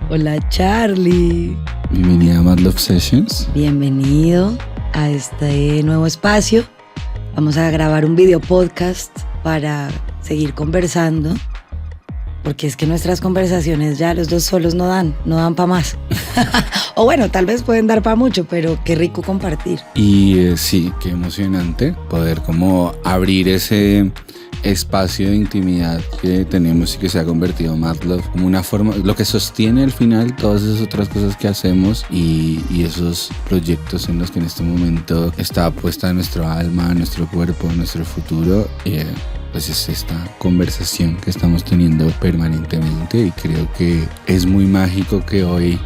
Hola Charlie. Bienvenida a Mad Love Sessions. Bienvenido a este nuevo espacio. Vamos a grabar un video podcast para seguir conversando, porque es que nuestras conversaciones ya los dos solos no dan para más. O bueno, tal vez pueden dar para mucho, pero qué rico compartir. Y sí, qué emocionante poder como abrir ese espacio de intimidad que tenemos y que se ha convertido en Mad Love como una forma, lo que sostiene al final todas esas otras cosas que hacemos y esos proyectos en los que en este momento está puesta nuestro alma, nuestro cuerpo, nuestro futuro. Pues es esta conversación que estamos teniendo permanentemente, y creo que es muy mágico que hoy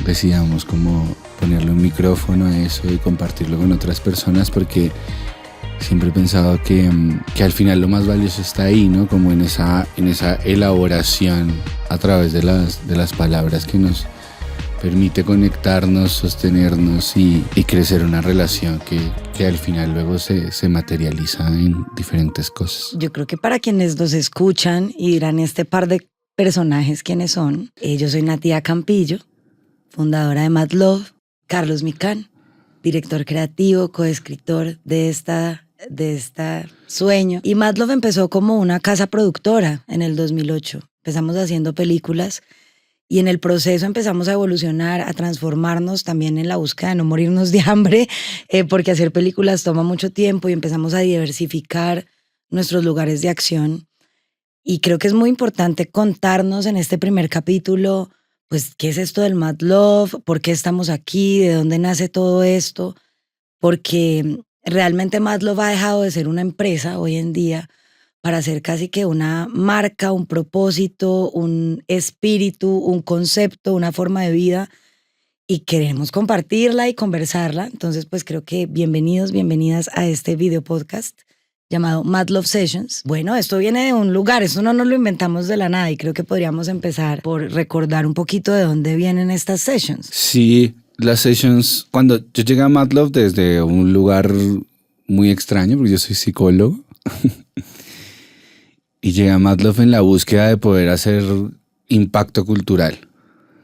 decidamos como ponerle un micrófono a eso y compartirlo con otras personas, porque siempre he pensado que al final lo más valioso está ahí, ¿no? Como en esa elaboración a través de las palabras que nos permite conectarnos, sostenernos y crecer una relación que al final luego se materializa en diferentes cosas. Yo creo que para quienes nos escuchan y dirán este par de personajes quiénes son, yo soy Natia Campillo, fundadora de Mad Love, Carlos Micán, director creativo, coescritor de esta sueño. Y Mad Love empezó como una casa productora en el 2008. Empezamos haciendo películas y en el proceso empezamos a evolucionar, a transformarnos también en la búsqueda de no morirnos de hambre, porque hacer películas toma mucho tiempo, y empezamos a diversificar nuestros lugares de acción. Y creo que es muy importante contarnos en este primer capítulo, pues, ¿qué es esto del Mad Love? ¿Por qué estamos aquí? ¿De dónde nace todo esto? Porque realmente Mad Love ha dejado de ser una empresa hoy en día para ser casi que una marca, un propósito, un espíritu, un concepto, una forma de vida, y queremos compartirla y conversarla. Entonces, pues creo que bienvenidos, bienvenidas a este video podcast llamado Mad Love Sessions. Bueno, esto viene de un lugar, esto no nos lo inventamos de la nada, y creo que podríamos empezar por recordar un poquito de dónde vienen estas sessions. Sí, las sessions, cuando yo llegué a Mad Love desde un lugar muy extraño, porque yo soy psicólogo, y llegué a Mad Love en la búsqueda de poder hacer impacto cultural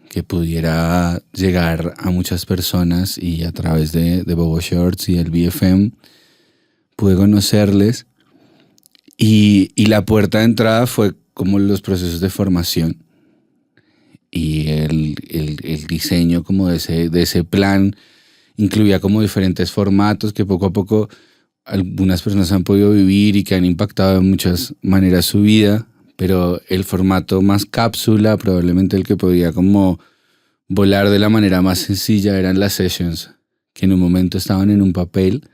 que pudiera llegar a muchas personas, y a través de Bobo Shorts y el BFM pude conocerles, y la puerta de entrada fue como los procesos de formación y el diseño como de ese plan. Incluía como diferentes formatos que poco a poco algunas personas han podido vivir y que han impactado de muchas maneras su vida, pero el formato más cápsula, probablemente el que podía como volar de la manera más sencilla, eran las sessions, que en un momento estaban en un papel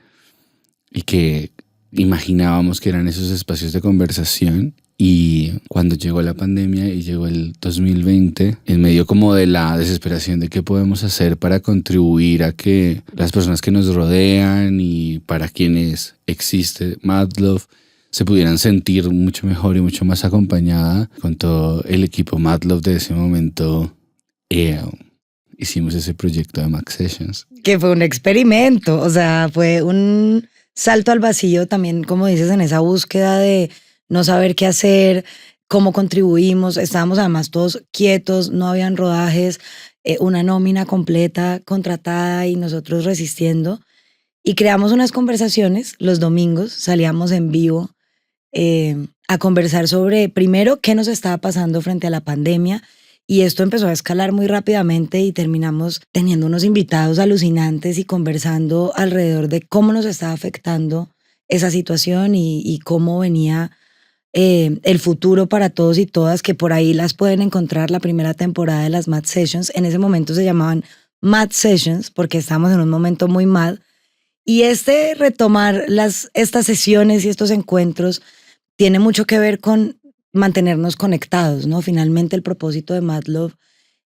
y que imaginábamos que eran esos espacios de conversación. Y cuando llegó la pandemia y llegó el 2020, en medio como de la desesperación de qué podemos hacer para contribuir a que las personas que nos rodean y para quienes existe Mad Love se pudieran sentir mucho mejor y mucho más acompañada, con todo el equipo Mad Love de ese momento, hicimos ese proyecto de Mad Sessions. Que fue un experimento, o sea, fue un salto al vacío también, como dices, en esa búsqueda de no saber qué hacer, cómo contribuimos. Estábamos además todos quietos, no habían rodajes, una nómina completa contratada y nosotros resistiendo. Y creamos unas conversaciones los domingos, salíamos en vivo a conversar sobre, primero, qué nos estaba pasando frente a la pandemia. Y esto empezó a escalar muy rápidamente y terminamos teniendo unos invitados alucinantes y conversando alrededor de cómo nos estaba afectando esa situación y cómo venía el futuro para todos y todas, que por ahí las pueden encontrar. La primera temporada de las Mad Sessions, en ese momento se llamaban Mad Sessions porque estábamos en un momento muy mad, y retomar estas sesiones y estos encuentros tiene mucho que ver con mantenernos conectados, ¿no? Finalmente el propósito de Mad Love,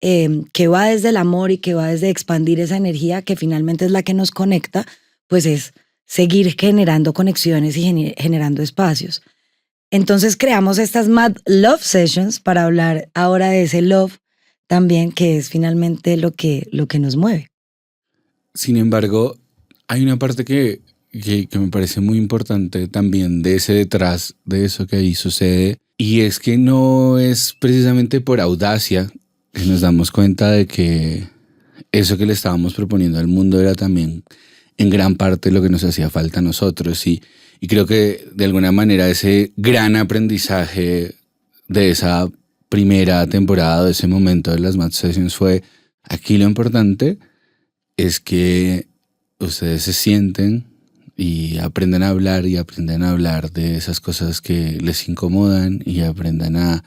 que va desde el amor y que va desde expandir esa energía que finalmente es la que nos conecta, pues es seguir generando conexiones y generando espacios. Entonces creamos estas Mad Love Sessions para hablar ahora de ese love también, que es finalmente lo que nos mueve. Sin embargo, hay una parte que me parece muy importante también de ese detrás de eso que ahí sucede, y es que no es precisamente por audacia que nos damos cuenta de que eso que le estábamos proponiendo al mundo era también en gran parte lo que nos hacía falta a nosotros. Y creo que de alguna manera ese gran aprendizaje de esa primera temporada, de ese momento de las Mad Sessions fue, aquí lo importante es que ustedes se sienten y aprendan a hablar y aprendan a hablar de esas cosas que les incomodan y aprendan a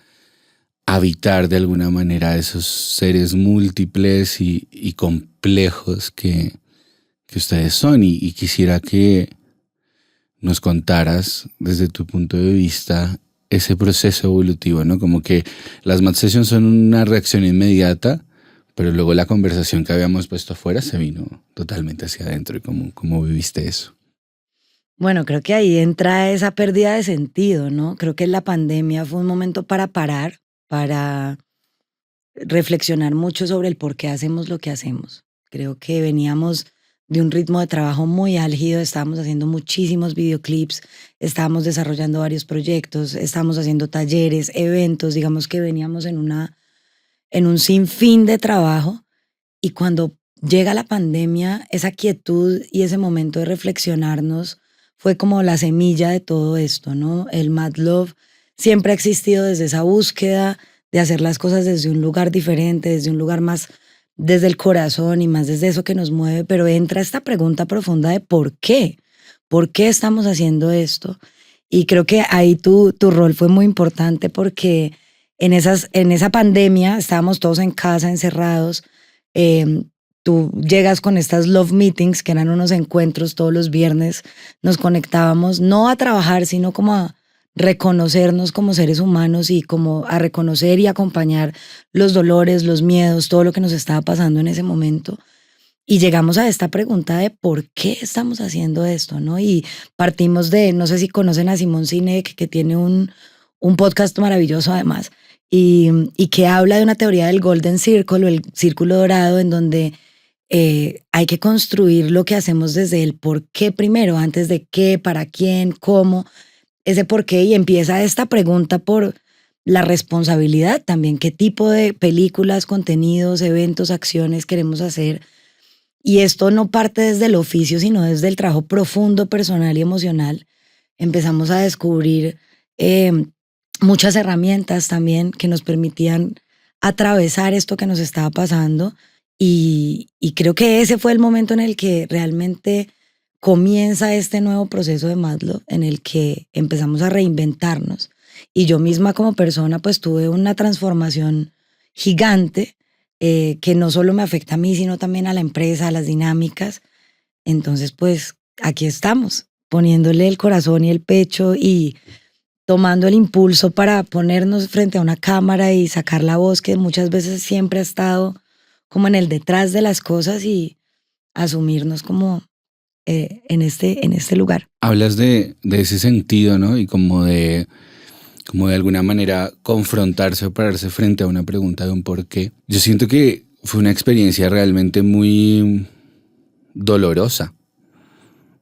habitar de alguna manera esos seres múltiples y complejos que ustedes son. Y quisiera que nos contaras desde tu punto de vista ese proceso evolutivo, ¿no? Como que las Mad Sessions son una reacción inmediata, pero luego la conversación que habíamos puesto afuera se vino totalmente hacia adentro. ¿Y cómo viviste eso? Bueno, creo que ahí entra esa pérdida de sentido, ¿no? Creo que la pandemia fue un momento para parar, para reflexionar mucho sobre el por qué hacemos lo que hacemos. Creo que veníamos de un ritmo de trabajo muy álgido, estábamos haciendo muchísimos videoclips, estábamos desarrollando varios proyectos, estábamos haciendo talleres, eventos, digamos que veníamos en un sinfín de trabajo, y cuando llega la pandemia, esa quietud y ese momento de reflexionarnos fue como la semilla de todo esto, ¿no? El Mad Love siempre ha existido desde esa búsqueda de hacer las cosas desde un lugar diferente, desde un lugar más desde el corazón y más desde eso que nos mueve, pero entra esta pregunta profunda de ¿por qué estamos haciendo esto? Y creo que ahí tu rol fue muy importante porque en esa pandemia estábamos todos en casa, encerrados. eh, Tú llegas con estas love meetings, que eran unos encuentros todos los viernes, nos conectábamos no a trabajar, sino como a reconocernos como seres humanos y como a reconocer y acompañar los dolores, los miedos, todo lo que nos estaba pasando en ese momento. Y llegamos a esta pregunta de por qué estamos haciendo esto, ¿no? Y partimos de, no sé si conocen a Simón Sinek, que tiene un podcast maravilloso además, y que habla de una teoría del Golden Circle o el círculo dorado, en donde hay que construir lo que hacemos desde el por qué primero, antes de qué, para quién, cómo, ese por qué, y empieza esta pregunta por la responsabilidad también, qué tipo de películas, contenidos, eventos, acciones queremos hacer. Y esto no parte desde el oficio, sino desde el trabajo profundo, personal y emocional. Empezamos a descubrir eh, muchas herramientas también que nos permitían atravesar esto que nos estaba pasando. Y creo que ese fue el momento en el que realmente comienza este nuevo proceso de Maslow, en el que empezamos a reinventarnos. Y yo misma como persona pues tuve una transformación gigante, que no solo me afecta a mí, sino también a la empresa, a las dinámicas. Entonces pues aquí estamos, poniéndole el corazón y el pecho y tomando el impulso para ponernos frente a una cámara y sacar la voz que muchas veces siempre ha estado como en el detrás de las cosas, y asumirnos como en este lugar. Hablas de ese sentido, ¿no? Y como de alguna manera confrontarse o pararse frente a una pregunta de un por qué. Yo siento que fue una experiencia realmente muy dolorosa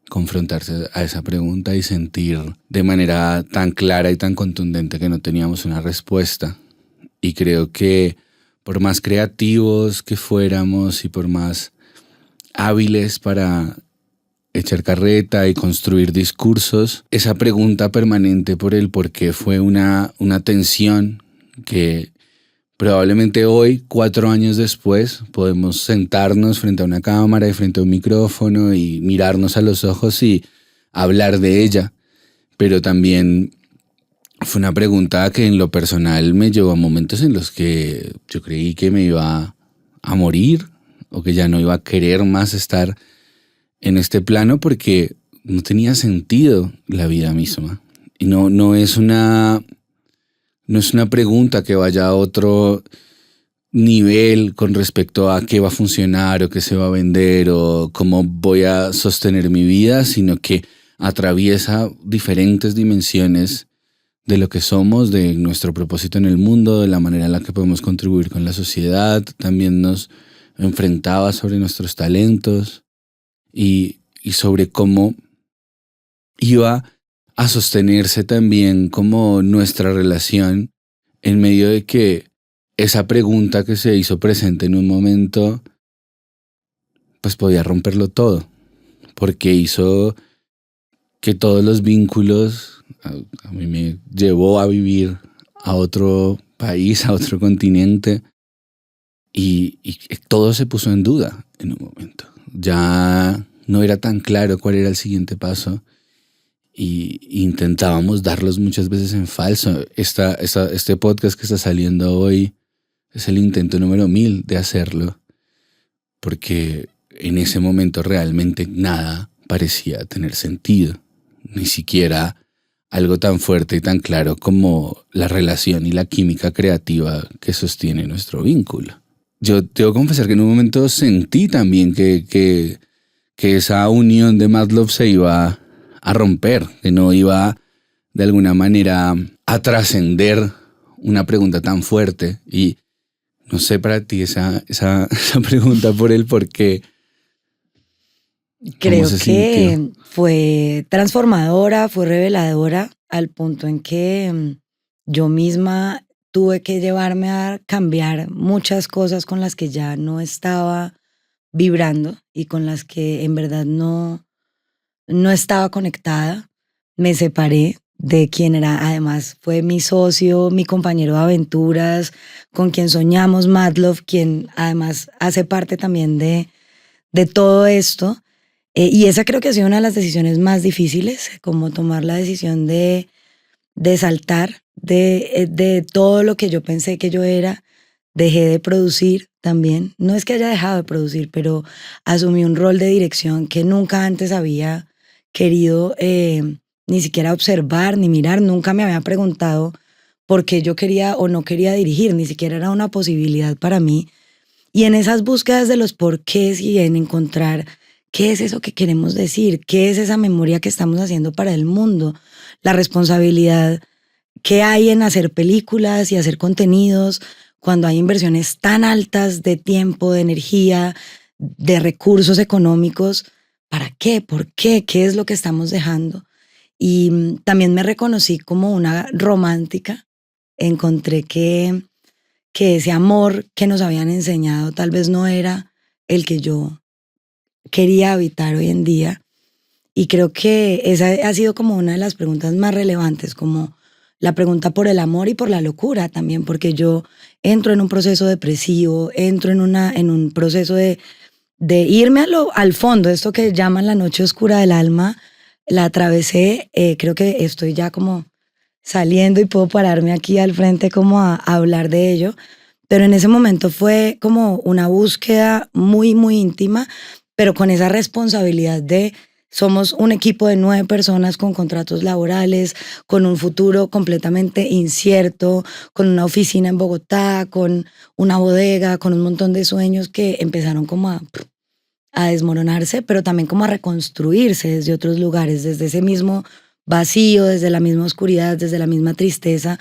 confrontarse a esa pregunta y sentir de manera tan clara y tan contundente que no teníamos una respuesta. Y creo que por más creativos que fuéramos y por más hábiles para echar carreta y construir discursos, esa pregunta permanente por el por qué fue una tensión que probablemente hoy, 4 años después, podemos sentarnos frente a una cámara y frente a un micrófono y mirarnos a los ojos y hablar de ella. Pero también fue una pregunta que en lo personal me llevó a momentos en los que yo creí que me iba a morir o que ya no iba a querer más estar en este plano porque no tenía sentido la vida misma. Y no es una pregunta que vaya a otro nivel con respecto a qué va a funcionar o qué se va a vender o cómo voy a sostener mi vida, sino que atraviesa diferentes dimensiones de lo que somos, de nuestro propósito en el mundo, de la manera en la que podemos contribuir con la sociedad. También nos enfrentaba sobre nuestros talentos y sobre cómo iba a sostenerse también como nuestra relación en medio de que esa pregunta que se hizo presente en un momento, pues podía romperlo todo, porque hizo que todos los vínculos, a mí me llevó a vivir a otro país, a otro continente, y todo se puso en duda en un momento. Ya no era tan claro cuál era el siguiente paso y intentábamos darlos muchas veces en falso. Este podcast que está saliendo hoy es el intento número 1000 de hacerlo, porque en ese momento realmente nada parecía tener sentido, ni siquiera algo tan fuerte y tan claro como la relación y la química creativa que sostiene nuestro vínculo. Yo tengo que confesar que en un momento sentí también que esa unión de Mad Love se iba a romper, que no iba de alguna manera a trascender una pregunta tan fuerte. Y no sé para ti esa pregunta por el por qué. Creo que fue transformadora, fue reveladora al punto en que yo misma tuve que llevarme a cambiar muchas cosas con las que ya no estaba vibrando y con las que en verdad no estaba conectada. Me separé de quien era, además fue mi socio, mi compañero de aventuras, con quien soñamos Mad Love, quien además hace parte también de todo esto. Y esa creo que ha sido una de las decisiones más difíciles, como tomar la decisión de saltar de todo lo que yo pensé que yo era. Dejé de producir también. No es que haya dejado de producir, pero asumí un rol de dirección que nunca antes había querido ni siquiera observar ni mirar. Nunca me había preguntado por qué yo quería o no quería dirigir. Ni siquiera era una posibilidad para mí. Y en esas búsquedas de los porqués y en encontrar qué es eso que queremos decir, qué es esa memoria que estamos haciendo para el mundo, la responsabilidad que hay en hacer películas y hacer contenidos cuando hay inversiones tan altas de tiempo, de energía, de recursos económicos. ¿Para qué? ¿Por qué? ¿Qué es lo que estamos dejando? Y también me reconocí como una romántica. Encontré que ese amor que nos habían enseñado tal vez no era el que yo quería habitar hoy en día. Y creo que esa ha sido como una de las preguntas más relevantes, como la pregunta por el amor y por la locura también, porque yo entro en un proceso depresivo, entro en un proceso de irme al fondo, esto que llaman la noche oscura del alma. La atravesé, creo que estoy ya como saliendo y puedo pararme aquí al frente como a hablar de ello, pero en ese momento fue como una búsqueda muy, muy íntima, pero con esa responsabilidad de somos un equipo de 9 personas con contratos laborales, con un futuro completamente incierto, con una oficina en Bogotá, con una bodega, con un montón de sueños que empezaron como a desmoronarse, pero también como a reconstruirse desde otros lugares, desde ese mismo vacío, desde la misma oscuridad, desde la misma tristeza,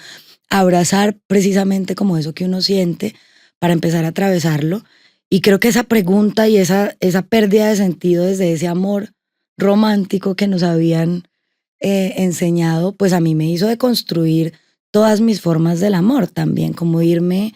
abrazar precisamente como eso que uno siente para empezar a atravesarlo. Y creo que esa pregunta y esa pérdida de sentido desde ese amor romántico que nos habían enseñado, pues a mí me hizo deconstruir todas mis formas del amor también, como irme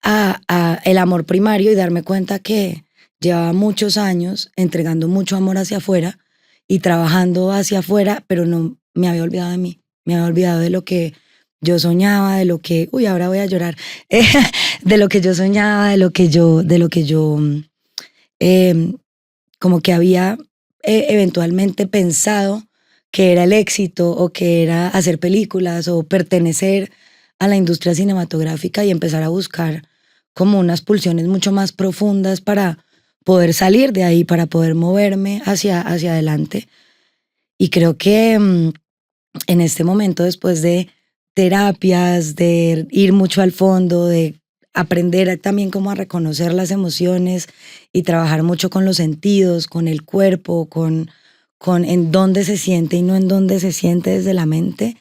a el amor primario y darme cuenta que llevaba muchos años entregando mucho amor hacia afuera y trabajando hacia afuera, pero no me había olvidado de mí, me había olvidado de lo que yo soñaba, de lo que, uy, ahora voy a llorar, de lo que yo soñaba, de lo que yo como que había eventualmente pensado que era el éxito o que era hacer películas o pertenecer a la industria cinematográfica y empezar a buscar como unas pulsiones mucho más profundas para poder salir de ahí, para poder moverme hacia adelante. Y creo que en este momento, después de terapias, de ir mucho al fondo, de aprender también cómo a reconocer las emociones y trabajar mucho con los sentidos, con el cuerpo, con en dónde se siente y no en dónde se siente desde la mente,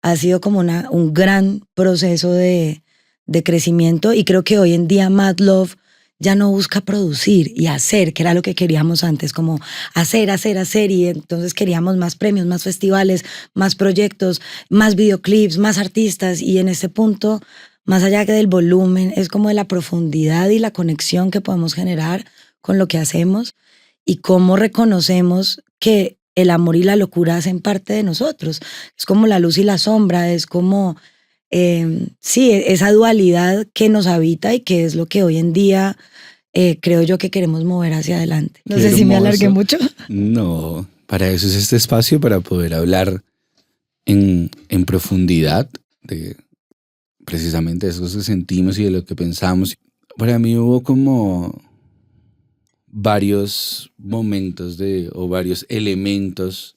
ha sido como un gran proceso de crecimiento. Y creo que hoy en día Mad Love ya no busca producir y hacer, que era lo que queríamos antes, como hacer, y entonces queríamos más premios, más festivales, más proyectos, más videoclips, más artistas, y en este punto más allá que del volumen, es como de la profundidad y la conexión que podemos generar con lo que hacemos y cómo reconocemos que el amor y la locura hacen parte de nosotros. Es como la luz y la sombra, es como, sí, esa dualidad que nos habita y que es lo que hoy en día creo yo que queremos mover hacia adelante. No Qué sé si me hermoso. alargué mucho. No, para eso es este espacio, para poder hablar en profundidad de precisamente eso que sentimos y de lo que pensamos. Para mí hubo como varios momentos o varios elementos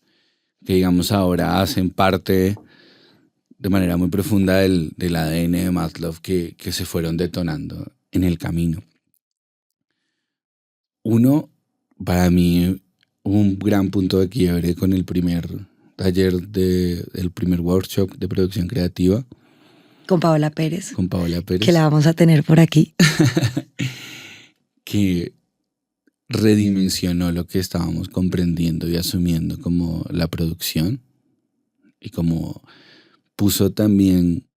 que digamos ahora hacen parte de manera muy profunda del ADN de Maslow que se fueron detonando en el camino. Uno, para mí, un gran punto de quiebre con el primer taller el primer workshop de producción creativa. Con Paola Pérez. Con Paola Pérez. Que la vamos a tener por aquí. Que redimensionó lo que estábamos comprendiendo y asumiendo como la producción y como puso también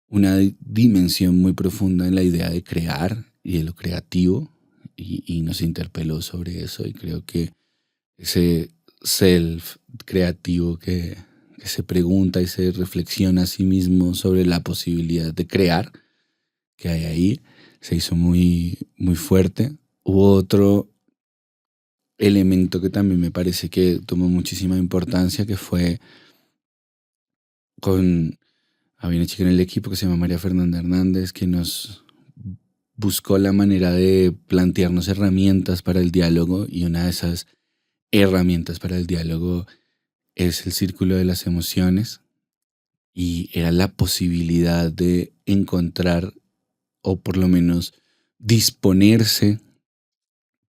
una dimensión muy profunda en la idea de crear y de lo creativo y nos interpeló sobre eso y creo que ese self creativo que se pregunta y se reflexiona a sí mismo sobre la posibilidad de crear que hay ahí se hizo muy, muy fuerte. Hubo otro elemento que también me parece que tomó muchísima importancia, que fue había una chica en el equipo que se llama María Fernanda Hernández, que nos buscó la manera de plantearnos herramientas para el diálogo, y una de esas herramientas para el diálogo es el círculo de las emociones, y era la posibilidad de encontrar, o por lo menos disponerse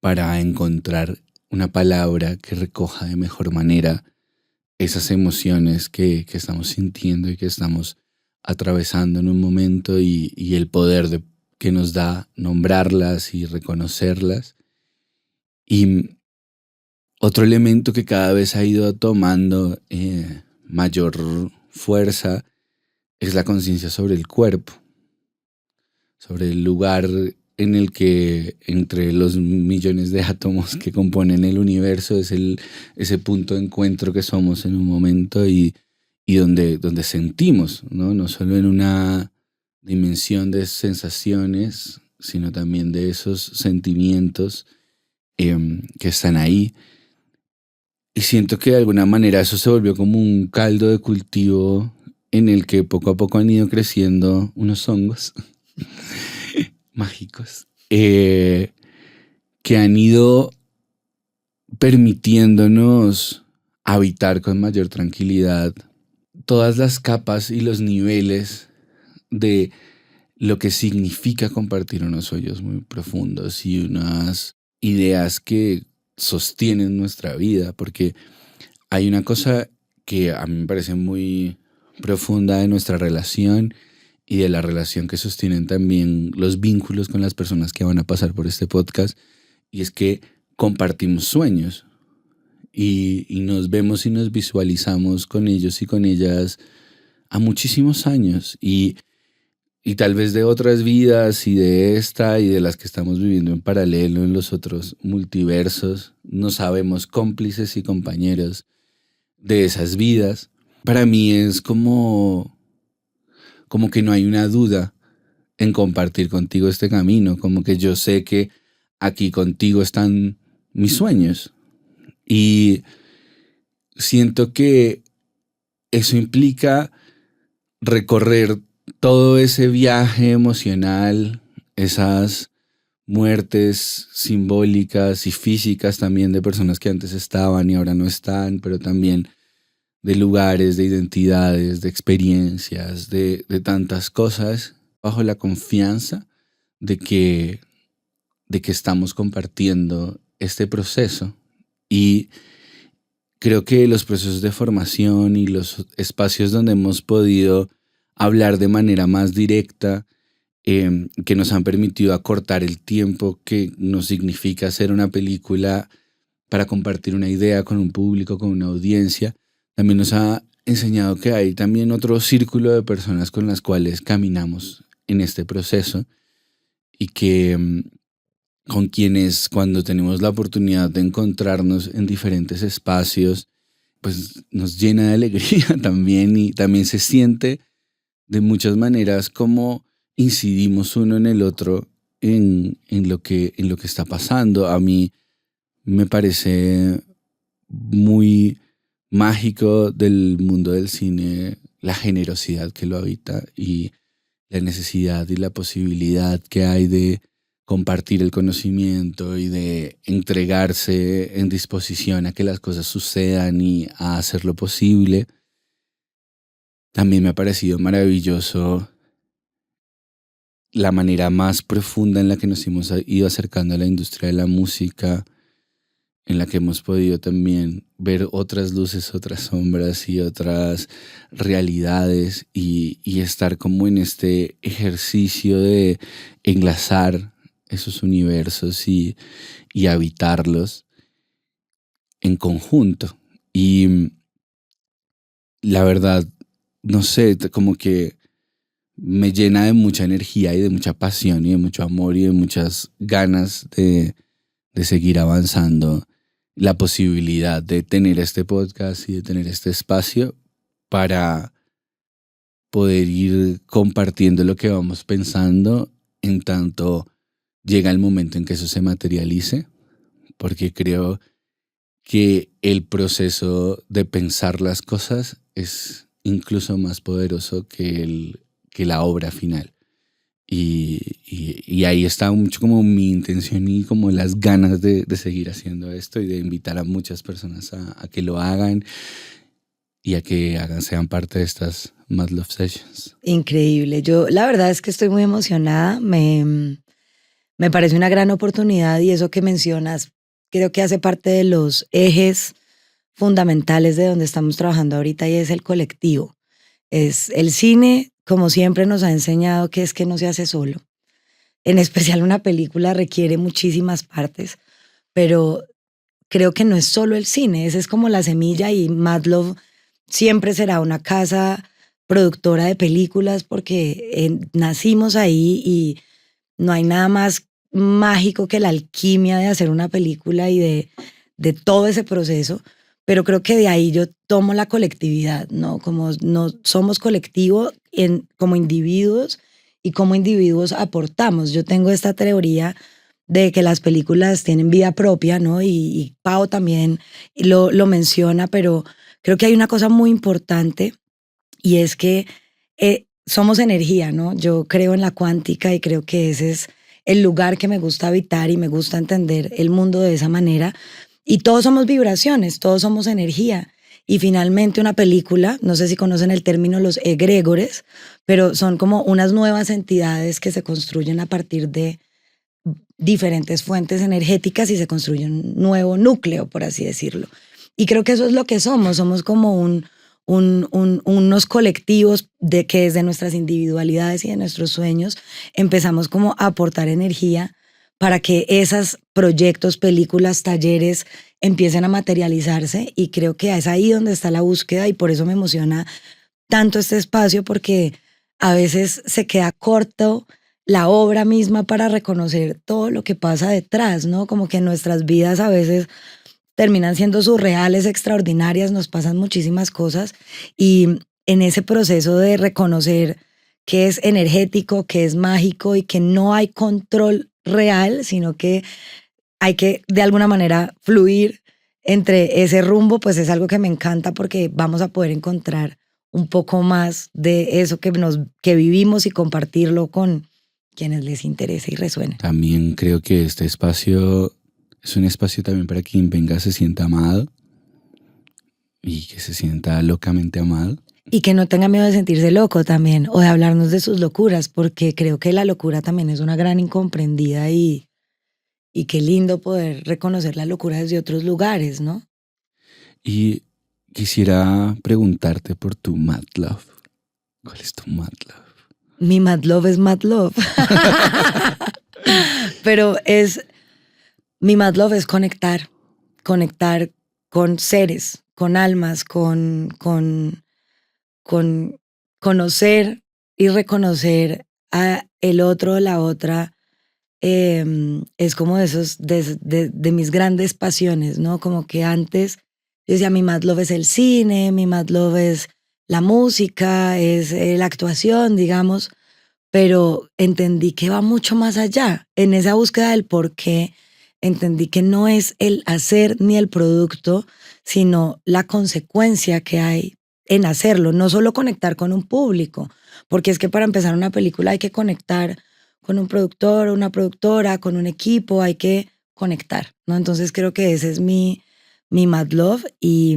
para encontrar una palabra que recoja de mejor manera esas emociones que estamos sintiendo y que estamos atravesando en un momento y el poder que nos da nombrarlas y reconocerlas. Y otro elemento que cada vez ha ido tomando mayor fuerza es la conciencia sobre el cuerpo, sobre el lugar en el que entre los millones de átomos que componen el universo es ese punto de encuentro que somos en un momento y donde sentimos, ¿no? No solo en una dimensión de sensaciones, sino también de esos sentimientos que están ahí. Y siento que de alguna manera eso se volvió como un caldo de cultivo en el que poco a poco han ido creciendo unos hongos mágicos que han ido permitiéndonos habitar con mayor tranquilidad todas las capas y los niveles de lo que significa compartir unos hoyos muy profundos y unas ideas que sostienen nuestra vida, porque hay una cosa que a mí me parece muy profunda de nuestra relación y de la relación que sostienen también los vínculos con las personas que van a pasar por este podcast, y es que compartimos sueños y nos vemos y nos visualizamos con ellos y con ellas a muchísimos años y tal vez de otras vidas y de esta y de las que estamos viviendo en paralelo en los otros multiversos, nos sabemos cómplices y compañeros de esas vidas. Para mí es como que no hay una duda en compartir contigo este camino, como que yo sé que aquí contigo están mis sueños y siento que eso implica recorrer todo ese viaje emocional, esas muertes simbólicas y físicas también de personas que antes estaban y ahora no están, pero también de lugares, de identidades, de experiencias, de tantas cosas, bajo la confianza de que estamos compartiendo este proceso. Y creo que los procesos de formación y los espacios donde hemos podido hablar de manera más directa, que nos han permitido acortar el tiempo que nos significa hacer una película para compartir una idea con un público, con una audiencia, también nos ha enseñado que hay también otro círculo de personas con las cuales caminamos en este proceso y que con quienes cuando tenemos la oportunidad de encontrarnos en diferentes espacios, pues nos llena de alegría también y también se siente de muchas maneras como incidimos uno en el otro en lo que está pasando. A mí me parece muy mágico del mundo del cine la generosidad que lo habita y la necesidad y la posibilidad que hay de compartir el conocimiento y de entregarse en disposición a que las cosas sucedan y a hacer lo posible. También me ha parecido maravilloso la manera más profunda en la que nos hemos ido acercando a la industria de la música, en la que hemos podido también ver otras luces, otras sombras y otras realidades y estar como en este ejercicio de enlazar esos universos y habitarlos en conjunto. Y la verdad, no sé, como que me llena de mucha energía y de mucha pasión y de mucho amor y de muchas ganas de seguir avanzando la posibilidad de tener este podcast y de tener este espacio para poder ir compartiendo lo que vamos pensando en tanto llega el momento en que eso se materialice, porque creo que el proceso de pensar las cosas es incluso más poderoso que la obra final. Y ahí está mucho como mi intención y como las ganas de seguir haciendo esto y de invitar a muchas personas a que lo hagan y a que sean parte de estas Mad Love Sessions. Increíble. Yo la verdad es que estoy muy emocionada. Me parece una gran oportunidad y eso que mencionas creo que hace parte de los ejes fundamentales de donde estamos trabajando ahorita y es el colectivo. Es el cine, como siempre nos ha enseñado, que es que no se hace solo. En especial una película requiere muchísimas partes, pero creo que no es solo el cine, esa es como la semilla y Mad Love siempre será una casa productora de películas porque nacimos ahí y no hay nada más mágico que la alquimia de hacer una película y de todo ese proceso, pero creo que de ahí yo tomo la colectividad, ¿no? Como no somos colectivo como individuos y como individuos aportamos. Yo tengo esta teoría de que las películas tienen vida propia, ¿no? Y Pau también lo menciona, pero creo que hay una cosa muy importante y es que somos energía, ¿no? Yo creo en la cuántica y creo que ese es el lugar que me gusta habitar y me gusta entender el mundo de esa manera. Y todos somos vibraciones, todos somos energía. Y finalmente una película, no sé si conocen el término los egregores, pero son como unas nuevas entidades que se construyen a partir de diferentes fuentes energéticas y se construye un nuevo núcleo, por así decirlo. Y creo que eso es lo que somos como unos colectivos de que desde nuestras individualidades y de nuestros sueños empezamos como a aportar energía para que esos proyectos, películas, talleres empiecen a materializarse y creo que es ahí donde está la búsqueda y por eso me emociona tanto este espacio porque a veces se queda corto la obra misma para reconocer todo lo que pasa detrás, ¿no? Como que nuestras vidas a veces terminan siendo surreales, extraordinarias, nos pasan muchísimas cosas y en ese proceso de reconocer que es energético, que es mágico y que no hay control real, sino que hay que de alguna manera fluir entre ese rumbo, pues es algo que me encanta porque vamos a poder encontrar un poco más de eso que vivimos y compartirlo con quienes les interese y resuene. También creo que este espacio es un espacio también para quien venga se sienta amado y que se sienta locamente amado. Y que no tenga miedo de sentirse loco también, o de hablarnos de sus locuras, porque creo que la locura también es una gran incomprendida y qué lindo poder reconocer la locura desde otros lugares, ¿no? Y quisiera preguntarte por tu Mad Love. ¿Cuál es tu Mad Love? Mi Mad Love es Mad Love. Pero mi Mad Love es conectar con seres, con almas, con conocer y reconocer a el otro o la otra, es como de mis grandes pasiones, ¿no? Como que antes yo decía, mi mad love es el cine, mi mad love es la música, es la actuación, digamos, pero entendí que va mucho más allá. En esa búsqueda del por qué, entendí que no es el hacer ni el producto, sino la consecuencia que hay en hacerlo, no solo conectar con un público, porque es que para empezar una película hay que conectar con un productor, una productora, con un equipo, hay que conectar, ¿no? Entonces creo que ese es mi Mad Love y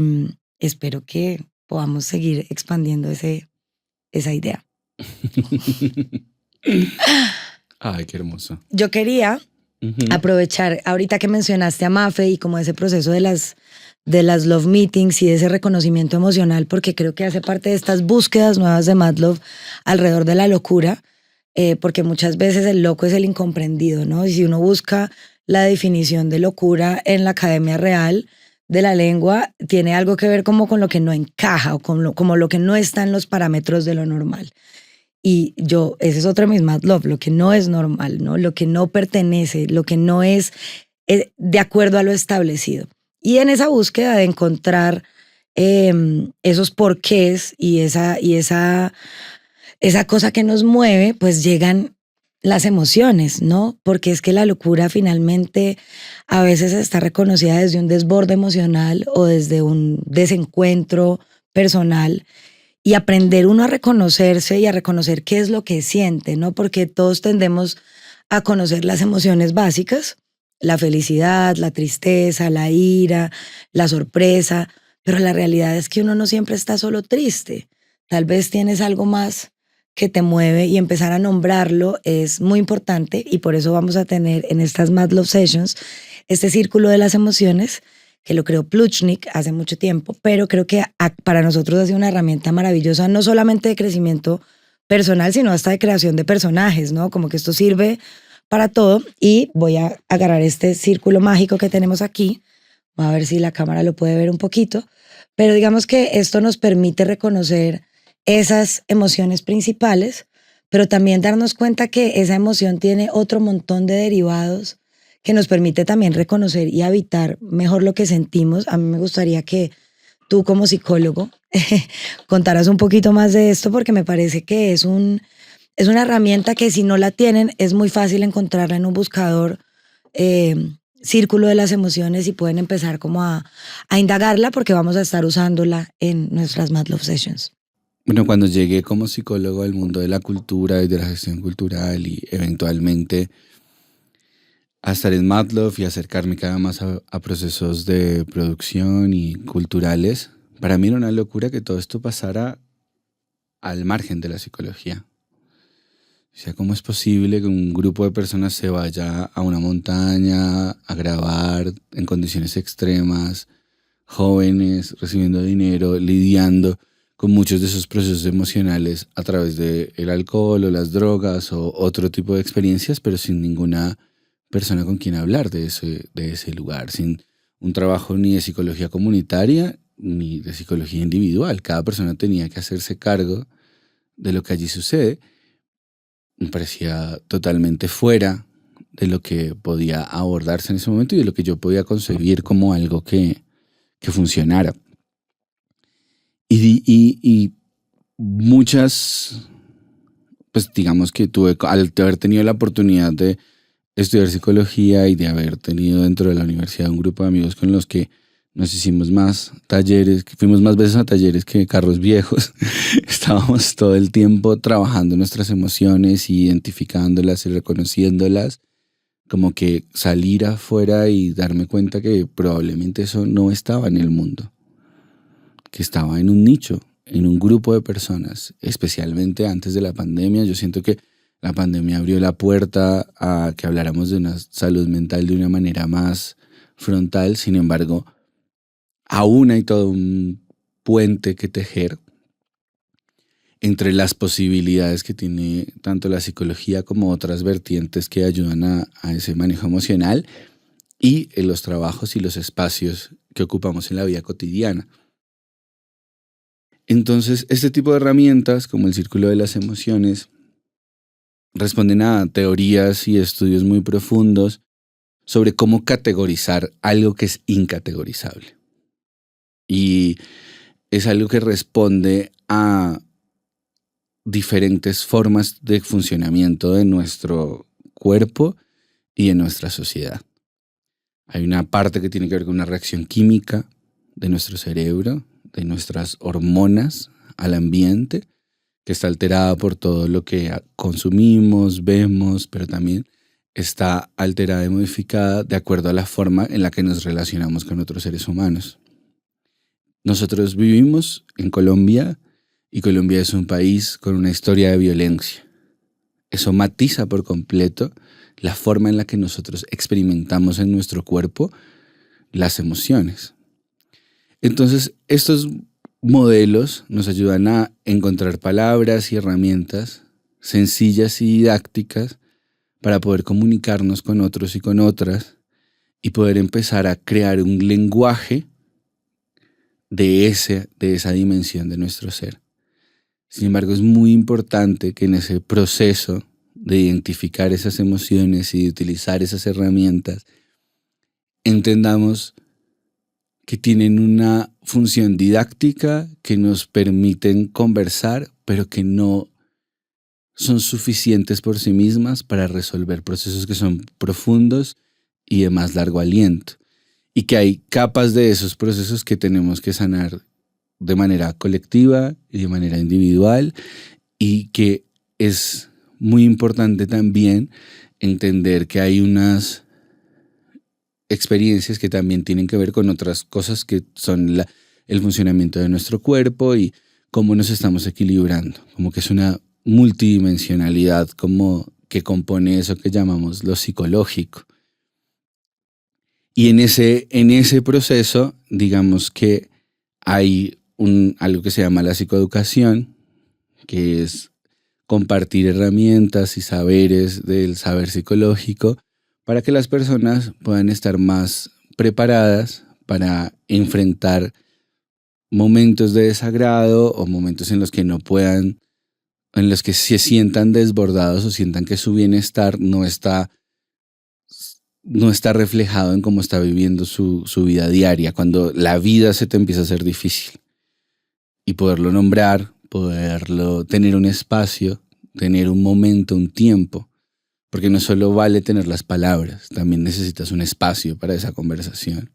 espero que podamos seguir expandiendo esa idea. Ay, qué hermoso. Yo quería Ujú. aprovechar, ahorita que mencionaste a Mafe y como ese proceso de las Love Meetings y de ese reconocimiento emocional, porque creo que hace parte de estas búsquedas nuevas de Mad Love alrededor de la locura, porque muchas veces el loco es el incomprendido, ¿no? Y si uno busca la definición de locura en la Academia Real de la Lengua, tiene algo que ver como con lo que no encaja o como lo que no está en los parámetros de lo normal. Y ese es otro de mis Mad Love, lo que no es normal, ¿no? Lo que no pertenece, lo que no es de acuerdo a lo establecido. Y en esa búsqueda de encontrar esos porqués y esa cosa que nos mueve, pues llegan las emociones, ¿no? Porque es que la locura finalmente a veces está reconocida desde un desborde emocional o desde un desencuentro personal y aprender uno a reconocerse y a reconocer qué es lo que siente, ¿no? Porque todos tendemos a conocer las emociones básicas, la felicidad, la tristeza, la ira, la sorpresa, pero la realidad es que uno no siempre está solo triste. Tal vez tienes algo más que te mueve y empezar a nombrarlo es muy importante y por eso vamos a tener en estas Mad Love Sessions este círculo de las emociones que lo creó Plutchnik hace mucho tiempo, pero creo que para nosotros ha sido una herramienta maravillosa, no solamente de crecimiento personal, sino hasta de creación de personajes, ¿no? Como que esto sirve para todo y voy a agarrar este círculo mágico que tenemos aquí, voy a ver si la cámara lo puede ver un poquito, pero digamos que esto nos permite reconocer esas emociones principales, pero también darnos cuenta que esa emoción tiene otro montón de derivados que nos permite también reconocer y habitar mejor lo que sentimos. A mí me gustaría que tú como psicólogo contaras un poquito más de esto porque me parece que es una herramienta que si no la tienen es muy fácil encontrarla en un buscador círculo de las emociones y pueden empezar como a indagarla porque vamos a estar usándola en nuestras Mad Love Sessions. Bueno, cuando llegué como psicólogo al mundo de la cultura y de la gestión cultural y eventualmente a estar en Mad Love y acercarme cada más a procesos de producción y culturales, para mí era una locura que todo esto pasara al margen de la psicología. O sea, ¿cómo es posible que un grupo de personas se vaya a una montaña a grabar en condiciones extremas, jóvenes, recibiendo dinero, lidiando con muchos de esos procesos emocionales a través del alcohol o las drogas o otro tipo de experiencias, pero sin ninguna persona con quien hablar de ese lugar, sin un trabajo ni de psicología comunitaria ni de psicología individual? Cada persona tenía que hacerse cargo de lo que allí sucede. Me parecía totalmente fuera de lo que podía abordarse en ese momento y de lo que yo podía concebir como algo que funcionara. Y muchas, pues digamos que al haber tenido la oportunidad de estudiar psicología y de haber tenido dentro de la universidad un grupo de amigos con los que nos hicimos más talleres, fuimos más veces a talleres que carros viejos. Estábamos todo el tiempo trabajando nuestras emociones, identificándolas y reconociéndolas, como que salir afuera y darme cuenta que probablemente eso no estaba en el mundo, que estaba en un nicho, en un grupo de personas, especialmente antes de la pandemia. Yo siento que la pandemia abrió la puerta a que habláramos de una salud mental de una manera más frontal. Sin embargo, aún hay todo un puente que tejer entre las posibilidades que tiene tanto la psicología como otras vertientes que ayudan a ese manejo emocional y en los trabajos y los espacios que ocupamos en la vida cotidiana. Entonces, este tipo de herramientas, como el círculo de las emociones, responden a teorías y estudios muy profundos sobre cómo categorizar algo que es incategorizable. Y es algo que responde a diferentes formas de funcionamiento de nuestro cuerpo y de nuestra sociedad. Hay una parte que tiene que ver con una reacción química de nuestro cerebro, de nuestras hormonas al ambiente, que está alterada por todo lo que consumimos, vemos, pero también está alterada y modificada de acuerdo a la forma en la que nos relacionamos con otros seres humanos. Nosotros vivimos en Colombia y Colombia es un país con una historia de violencia. Eso matiza por completo la forma en la que nosotros experimentamos en nuestro cuerpo las emociones. Entonces, estos modelos nos ayudan a encontrar palabras y herramientas sencillas y didácticas para poder comunicarnos con otros y con otras y poder empezar a crear un lenguaje de esa dimensión de nuestro ser. Sin embargo, es muy importante que en ese proceso de identificar esas emociones y de utilizar esas herramientas, entendamos que tienen una función didáctica, que nos permiten conversar, pero que no son suficientes por sí mismas para resolver procesos que son profundos y de más largo aliento. Y que hay capas de esos procesos que tenemos que sanar de manera colectiva y de manera individual, y que es muy importante también entender que hay unas experiencias que también tienen que ver con otras cosas que son el funcionamiento de nuestro cuerpo y cómo nos estamos equilibrando, como que es una multidimensionalidad como que compone eso que llamamos lo psicológico. Y en ese proceso, digamos que hay algo que se llama la psicoeducación, que es compartir herramientas y saberes del saber psicológico para que las personas puedan estar más preparadas para enfrentar momentos de desagrado o momentos en los que no puedan, en los que se sientan desbordados o sientan que su bienestar no está reflejado en cómo está viviendo su vida diaria, cuando la vida se te empieza a hacer difícil. Y poderlo nombrar, poderlo tener un espacio, tener un momento, un tiempo, porque no solo vale tener las palabras, también necesitas un espacio para esa conversación.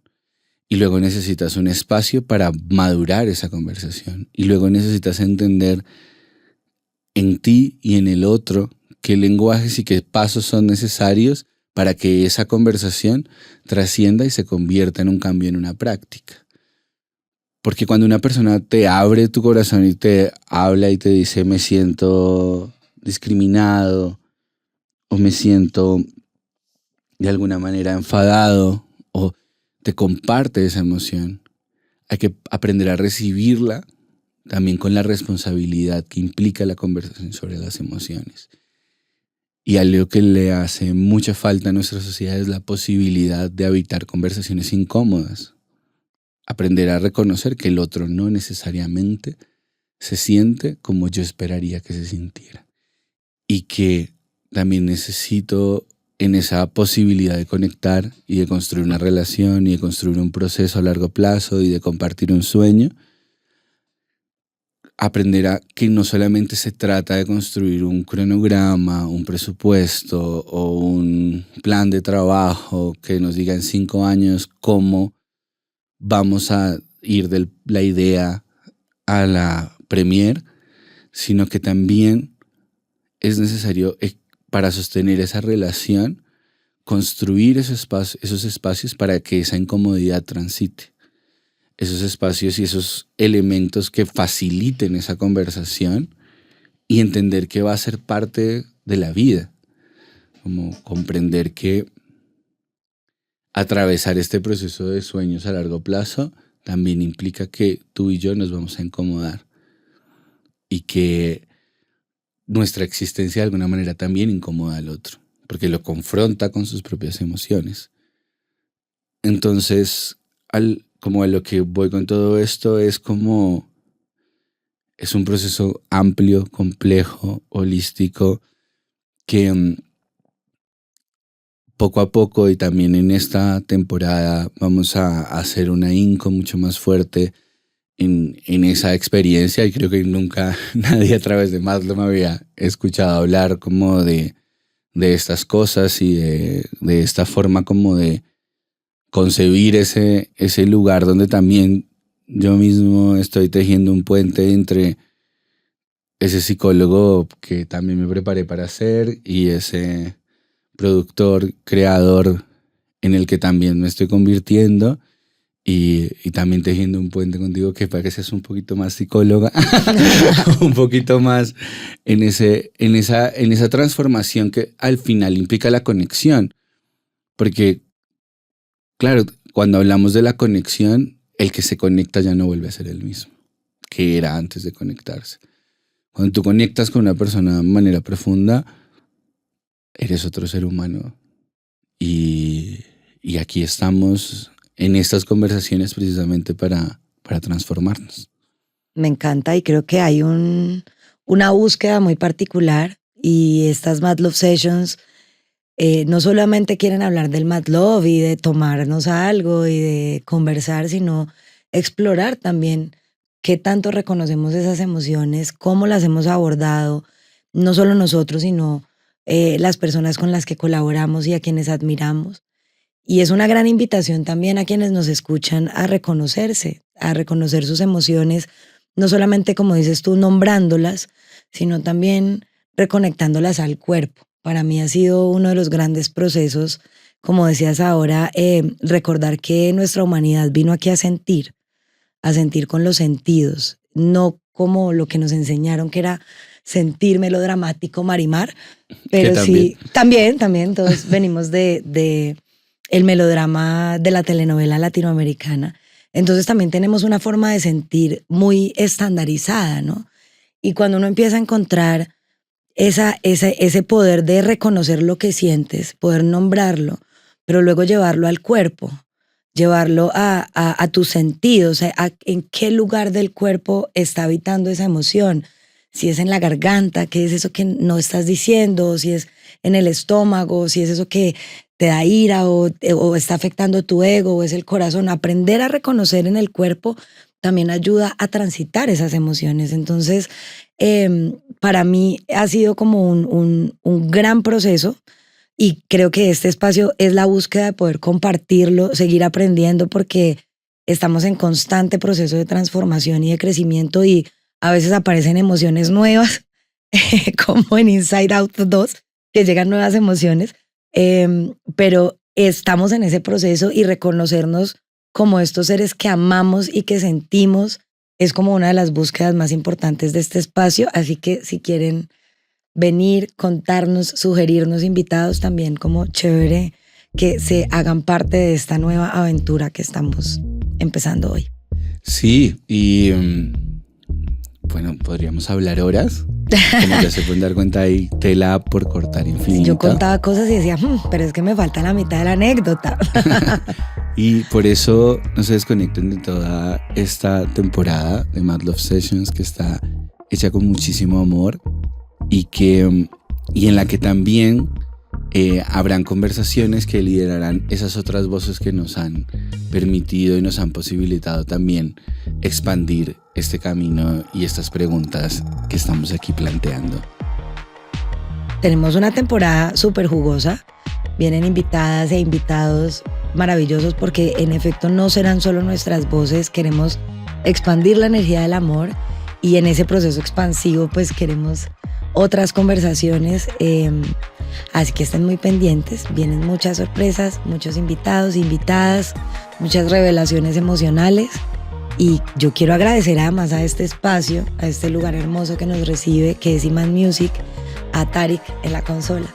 Y luego necesitas un espacio para madurar esa conversación. Y luego necesitas entender en ti y en el otro qué lenguajes y qué pasos son necesarios para que esa conversación trascienda y se convierta en un cambio, en una práctica. Porque cuando una persona te abre tu corazón y te habla y te dice me siento discriminado o me siento de alguna manera enfadado o te comparte esa emoción, hay que aprender a recibirla también con la responsabilidad que implica la conversación sobre las emociones. Y algo que le hace mucha falta a nuestra sociedad es la posibilidad de habitar conversaciones incómodas. Aprender a reconocer que el otro no necesariamente se siente como yo esperaría que se sintiera. Y que también necesito, en esa posibilidad de conectar y de construir una relación y de construir un proceso a largo plazo y de compartir un sueño, aprender a que no solamente se trata de construir un cronograma, un presupuesto o un plan de trabajo que nos diga en 5 años cómo vamos a ir de la idea a la premier, sino que también es necesario para sostener esa relación construir esos espacios para que esa incomodidad transite. Esos espacios y esos elementos que faciliten esa conversación y entender que va a ser parte de la vida. Como comprender que atravesar este proceso de sueños a largo plazo también implica que tú y yo nos vamos a incomodar y que nuestra existencia de alguna manera también incomoda al otro, porque lo confronta con sus propias emociones. Entonces, como a lo que voy con todo esto es como es un proceso amplio, complejo, holístico, que poco a poco y también en esta temporada vamos a hacer un ahínco mucho más fuerte en esa experiencia, y creo que nunca nadie a través de Maslow me había escuchado hablar como de estas cosas y de esta forma como de concebir ese lugar donde también yo mismo estoy tejiendo un puente entre ese psicólogo que también me preparé para ser y ese productor, creador en el que también me estoy convirtiendo, y también tejiendo un puente contigo que para que seas un poquito más psicóloga, un poquito más en esa transformación que al final implica la conexión. Porque, claro, cuando hablamos de la conexión, el que se conecta ya no vuelve a ser el mismo que era antes de conectarse. Cuando tú conectas con una persona de manera profunda, eres otro ser humano. Y aquí estamos en estas conversaciones precisamente para transformarnos. Me encanta, y creo que hay una búsqueda muy particular, y estas Mad Love Sessions no solamente quieren hablar del Mad Love y de tomarnos algo y de conversar, sino explorar también qué tanto reconocemos esas emociones, cómo las hemos abordado, no solo nosotros, sino las personas con las que colaboramos y a quienes admiramos. Y es una gran invitación también a quienes nos escuchan a reconocerse, a reconocer sus emociones, no solamente, como dices tú, nombrándolas, sino también reconectándolas al cuerpo. Para mí ha sido uno de los grandes procesos, como decías ahora, recordar que nuestra humanidad vino aquí a sentir con los sentidos, no como lo que nos enseñaron que era sentir melodramático, Marimar, pero sí, también todos venimos de el melodrama de la telenovela latinoamericana. Entonces también tenemos una forma de sentir muy estandarizada, ¿no? Y cuando uno empieza a encontrar ese poder de reconocer lo que sientes, poder nombrarlo, pero luego llevarlo al cuerpo, llevarlo a tus sentidos, en qué lugar del cuerpo está habitando esa emoción. Si es en la garganta, qué es eso que no estás diciendo, si es en el estómago, si es eso que te da ira o está afectando tu ego, o es el corazón. Aprender a reconocer en el cuerpo también ayuda a transitar esas emociones. Entonces, para mí ha sido como un gran proceso, y creo que este espacio es la búsqueda de poder compartirlo, seguir aprendiendo, porque estamos en constante proceso de transformación y de crecimiento, y a veces aparecen emociones nuevas, como en Inside Out 2, que llegan nuevas emociones, pero estamos en ese proceso, y reconocernos como estos seres que amamos y que sentimos es como una de las búsquedas más importantes de este espacio. Así que si quieren venir, contarnos, sugerirnos invitados, también como chévere que se hagan parte de esta nueva aventura que estamos empezando hoy. Sí, y bueno, podríamos hablar horas. Como ya se pueden dar cuenta, hay tela por cortar infinita. Yo contaba cosas y decía, pero es que me falta la mitad de la anécdota. Y por eso no se desconecten de toda esta temporada de Mad Love Sessions, que está hecha con muchísimo amor, y en la que también habrán conversaciones que liderarán esas otras voces que nos han permitido y nos han posibilitado también expandir este camino y estas preguntas que estamos aquí planteando. Tenemos una temporada súper jugosa. Vienen invitadas e invitados maravillosos, porque en efecto no serán solo nuestras voces. Queremos expandir la energía del amor, y en ese proceso expansivo pues queremos otras conversaciones, así que estén muy pendientes. Vienen muchas sorpresas, muchos invitados, invitadas, muchas revelaciones emocionales, y yo quiero agradecer además a este espacio, a este lugar hermoso que nos recibe, que es Iman Music, a Tarik en la consola,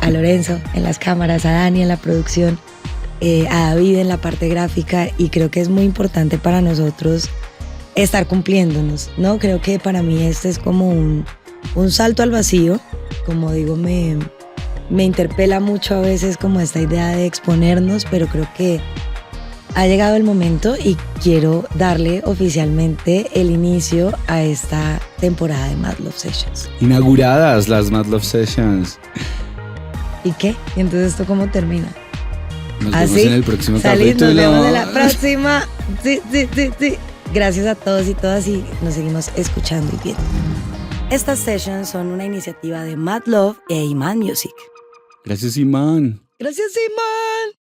a Lorenzo en las cámaras, a Dani en la producción, a David en la parte gráfica, y creo que es muy importante para nosotros estar cumpliéndonos, ¿no? Creo que para mí este es como un salto al vacío. Como digo, me interpela mucho a veces como esta idea de exponernos, pero creo que ha llegado el momento y quiero darle oficialmente el inicio a esta temporada de Mad Love Sessions. Inauguradas las Mad Love Sessions. ¿Y qué? ¿Y entonces esto cómo termina? Nos vemos en el próximo capítulo. Nos vemos en la próxima. Sí. Gracias a todos y todas y nos seguimos escuchando y viendo. Estas sessions son una iniciativa de Mad Love e Iman Music. Gracias, Iman. Gracias, Iman.